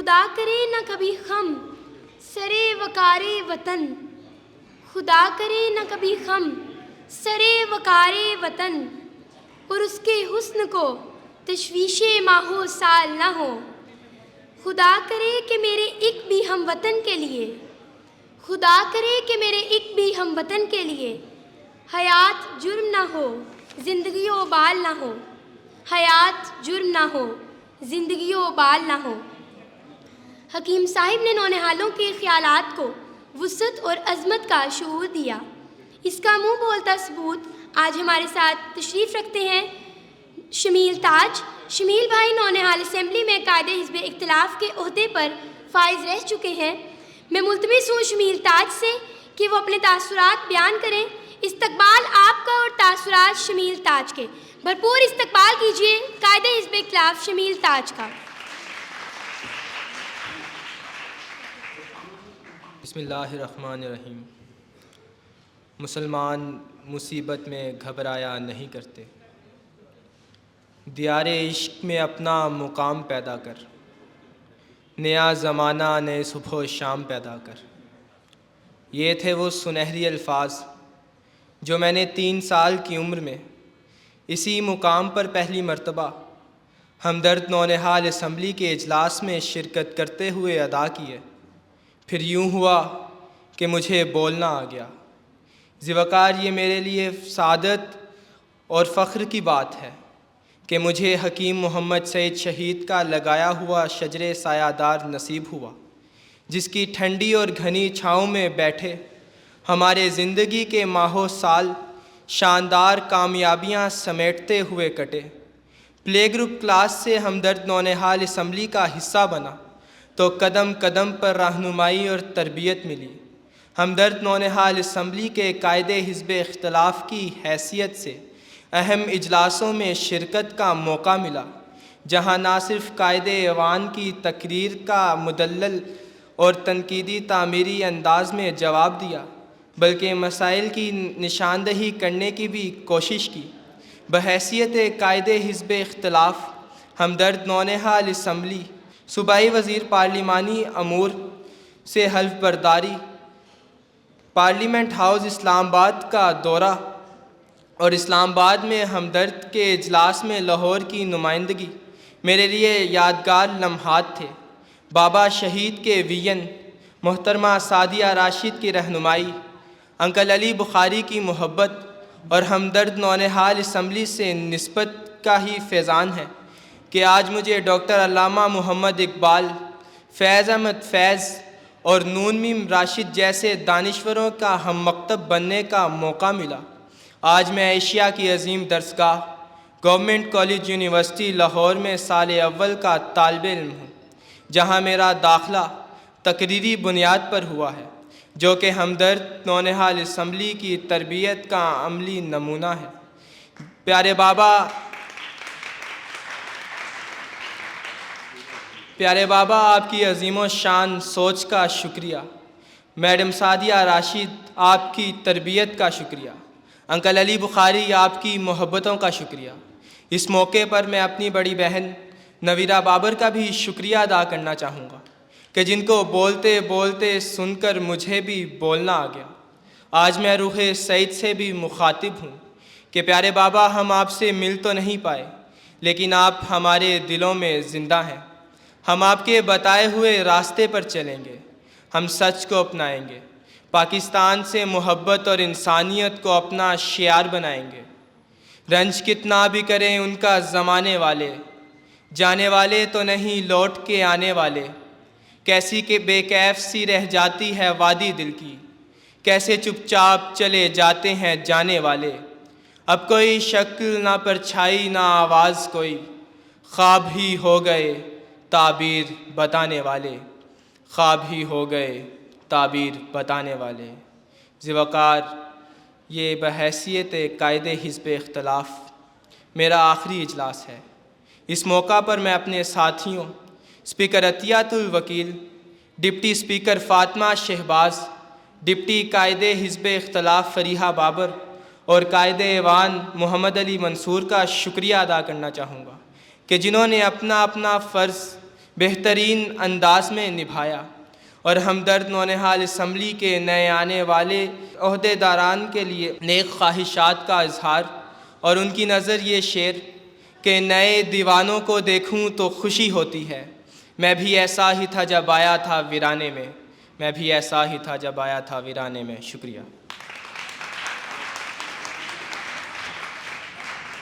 خدا کرے نہ کبھی خم سرے وقارے وطن، خدا کرے نہ کبھی خم سرے وقارے وطن، اور اس کے حسن کو تشویش ماہو سال نہ ہو۔ خدا کرے کہ میرے ایک بھی ہم وطن کے لیے، خدا کرے کہ میرے ایک بھی ہم وطن کے لیے حیات جرم نہ ہو، زندگی و بال نہ ہو، حیات جرم نہ ہو، زندگی و بال نہ ہو۔ حکیم صاحب نے نونہالوں کے خیالات کو وسعت اور عظمت کا شعور دیا۔ اس کا منہ بولتا ثبوت آج ہمارے ساتھ تشریف رکھتے ہیں شمیل تاج۔ شمیل بھائی نونہال اسمبلی میں قائد حزب اختلاف کے عہدے پر فائز رہ چکے ہیں۔ میں ملتمس ہوں شمیل تاج سے کہ وہ اپنے تاثرات بیان کریں۔ استقبال آپ کا اور تاثرات شمیل تاج کے، بھرپور استقبال کیجیے قائد حزب اختلاف شمیل تاج کا۔ بسم اللہ الرحمن الرحیم۔ مسلمان مصیبت میں گھبرایا نہیں کرتے، دیار عشق میں اپنا مقام پیدا کر، نیا زمانہ نئے صبح و شام پیدا کر۔ یہ تھے وہ سنہری الفاظ جو میں نے 3 سال کی عمر میں اسی مقام پر پہلی مرتبہ ہمدرد نونہال اسمبلی کے اجلاس میں شرکت کرتے ہوئے ادا کیے۔ پھر یوں ہوا کہ مجھے بولنا آ گیا۔ ذوقار یہ میرے لیے سعادت اور فخر کی بات ہے کہ مجھے حکیم محمد سعید شہید کا لگایا ہوا شجر سایہ دار نصیب ہوا، جس کی ٹھنڈی اور گھنی چھاؤں میں بیٹھے ہمارے زندگی کے ماہو سال شاندار کامیابیاں سمیٹتے ہوئے کٹے۔ پلے گروپ کلاس سے ہمدرد نونہال اسمبلی کا حصہ بنا تو قدم قدم پر رہنمائی اور تربیت ملی۔ ہمدرد نونہال اسمبلی کے قائد حزب اختلاف کی حیثیت سے اہم اجلاسوں میں شرکت کا موقع ملا، جہاں نہ صرف قائد ایوان کی تقریر کا مدلل اور تنقیدی تعمیری انداز میں جواب دیا، بلکہ مسائل کی نشاندہی کرنے کی بھی کوشش کی۔ بحیثیت قائد حزب اختلاف ہمدرد نونہال اسمبلی صوبائی وزیر پارلیمانی امور سے حلف برداری، پارلیمنٹ ہاؤس اسلام آباد کا دورہ اور اسلام آباد میں ہمدرد کے اجلاس میں لاہور کی نمائندگی میرے لیے یادگار لمحات تھے۔ بابا شہید کے وین، محترمہ سعدیہ راشد کی رہنمائی، انکل علی بخاری کی محبت اور ہمدرد نونہال اسمبلی سے نسبت کا ہی فیضان ہے کہ آج مجھے ڈاکٹر علامہ محمد اقبال، فیض احمد فیض اور نون میم راشد جیسے دانشوروں کا ہم مکتب بننے کا موقع ملا۔ آج میں ایشیا کی عظیم درسگاہ گورنمنٹ کالج یونیورسٹی لاہور میں سال اول کا طالب علم ہوں، جہاں میرا داخلہ تقریری بنیاد پر ہوا ہے، جو کہ ہمدرد نونہال اسمبلی کی تربیت کا عملی نمونہ ہے۔ پیارے بابا آپ کی عظیم و شان سوچ کا شکریہ۔ میڈم سعدیہ راشد آپ کی تربیت کا شکریہ۔ انکل علی بخاری آپ کی محبتوں کا شکریہ۔ اس موقع پر میں اپنی بڑی بہن نویرہ بابر کا بھی شکریہ ادا کرنا چاہوں گا کہ جن کو بولتے بولتے سن کر مجھے بھی بولنا آ گیا۔ آج میں روح سعید سے بھی مخاطب ہوں کہ پیارے بابا، ہم آپ سے مل تو نہیں پائے، لیکن آپ ہمارے دلوں میں زندہ ہیں۔ ہم آپ کے بتائے ہوئے راستے پر چلیں گے، ہم سچ کو اپنائیں گے، پاکستان سے محبت اور انسانیت کو اپنا شعار بنائیں گے۔ رنج کتنا بھی کریں ان کا زمانے والے، جانے والے تو نہیں لوٹ کے آنے والے۔ کیسی کہ بے کیف سی رہ جاتی ہے وادی دل کی، کیسے چپ چاپ چلے جاتے ہیں جانے والے۔ اب کوئی شکل نہ پرچھائی نہ آواز کوئی، خواب ہی ہو گئے تعبیر بتانے والے، خواب ہی ہو گئے تعبیر بتانے والے۔ ذوقار، یہ بحیثیت قائد حزب اختلاف میرا آخری اجلاس ہے۔ اس موقع پر میں اپنے ساتھیوں speaker Atiyat Alwakeel, deputy speaker Fatima Shahbaz, deputy قائد حزب اختلاف فریحہ بابر اور قائد ایوان محمد علی منصور کا شکریہ ادا کرنا چاہوں گا کہ جنہوں نے اپنا فرض بہترین انداز میں نبھایا، اور ہمدرد نونہال اسمبلی کے نئے آنے والے عہدے داران کے لیے نیک خواہشات کا اظہار، اور ان کی نظر یہ شعر کہ نئے دیوانوں کو دیکھوں تو خوشی ہوتی ہے، میں بھی ایسا ہی تھا جب آیا تھا ویرانے میں، میں بھی ایسا ہی تھا جب آیا تھا ویرانے میں۔ شکریہ۔